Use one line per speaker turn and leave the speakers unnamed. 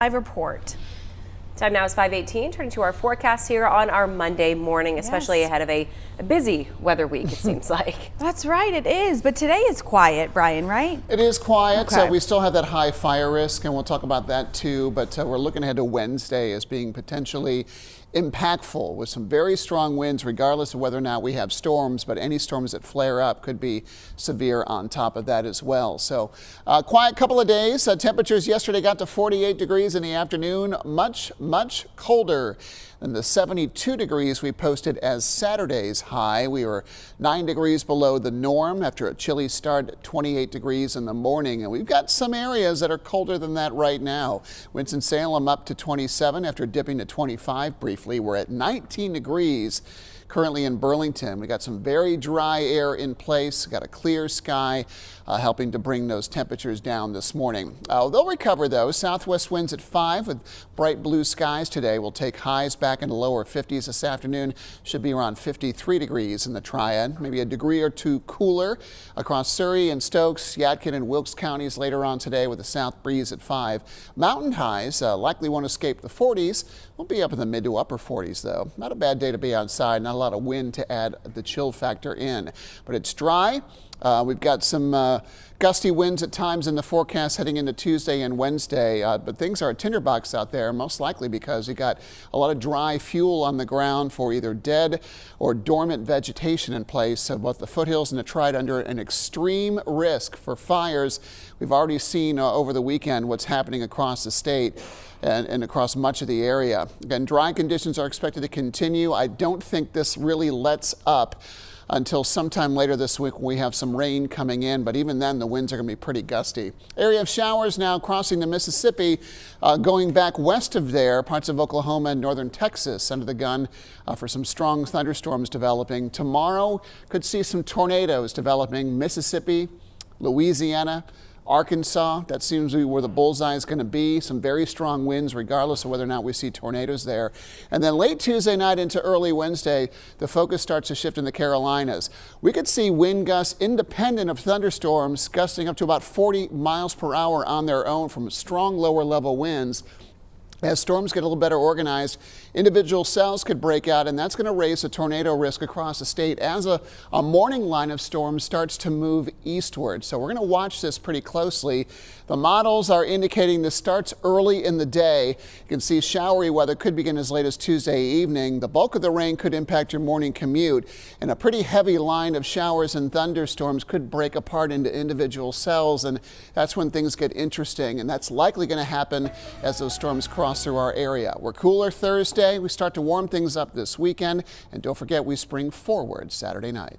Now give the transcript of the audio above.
Live report.
Time now is 5:18. Turning to our forecast here on our Monday morning, especially ahead of a busy weather week, it seems like.
That's right, it is. But today is quiet, Brian, right?
It is quiet.
Okay.
We still have that high fire risk, and we'll talk about that too. But we're looking ahead to Wednesday as being potentially impactful with some very strong winds, regardless of whether or not we have storms. But any storms that flare up could be severe on top of that as well. So quiet couple of days. Temperatures yesterday got to 48 degrees in the afternoon. Much colder than the 72 degrees we posted as Saturday's high. We were 9 degrees below the norm after a chilly start at 28 degrees in the morning. And we've got some areas that are colder than that right now. Winston-Salem up to 27 after dipping to 25 briefly. We're at 19 degrees. Currently in Burlington, we got some very dry air in place, got a clear sky, helping to bring those temperatures down this morning. They'll recover though. Southwest winds at 5 with bright blue skies today. We'll take highs back into lower 50s this afternoon. Should be around 53 degrees in the Triad, maybe a degree or two cooler across Surrey and Stokes, Yadkin and Wilkes counties later on today with a south breeze at 5. Mountain highs likely won't escape the 40s. We'll be up in the mid to upper 40s though. Not a bad day to be outside. Not a lot of wind to add the chill factor in, but it's dry. We've got some gusty winds at times in the forecast heading into Tuesday and Wednesday, but things are a tinderbox out there, most likely because you got a lot of dry fuel on the ground for either dead or dormant vegetation in place. So both the foothills and the Triad under an extreme risk for fires. We've already seen over the weekend what's happening across the state and across much of the area. Again, dry conditions are expected to continue. I don't think this really lets up until sometime later this week when we have some rain coming in, but even then the winds are going to be pretty gusty. Area of showers now crossing the Mississippi, going back west of there, parts of Oklahoma and northern Texas under the gun for some strong thunderstorms developing. Tomorrow could see some tornadoes developing. Mississippi, Louisiana, Arkansas, that seems to be where the bullseye is going to be. Some very strong winds regardless of whether or not we see tornadoes there. And then late Tuesday night into early Wednesday, the focus starts to shift in the Carolinas. We could see wind gusts independent of thunderstorms gusting up to about 40 miles per hour on their own from strong lower level winds. As storms get a little better organized, individual cells could break out, and that's going to raise the tornado risk across the state as a morning line of storms starts to move eastward. So we're going to watch this pretty closely. The models are indicating this starts early in the day. You can see showery weather could begin as late as Tuesday evening. The bulk of the rain could impact your morning commute, and a pretty heavy line of showers and thunderstorms could break apart into individual cells, and that's when things get interesting, and that's likely going to happen as those storms cross through our area. We're cooler Thursday. We start to warm things up this weekend. And don't forget, we spring forward Saturday night.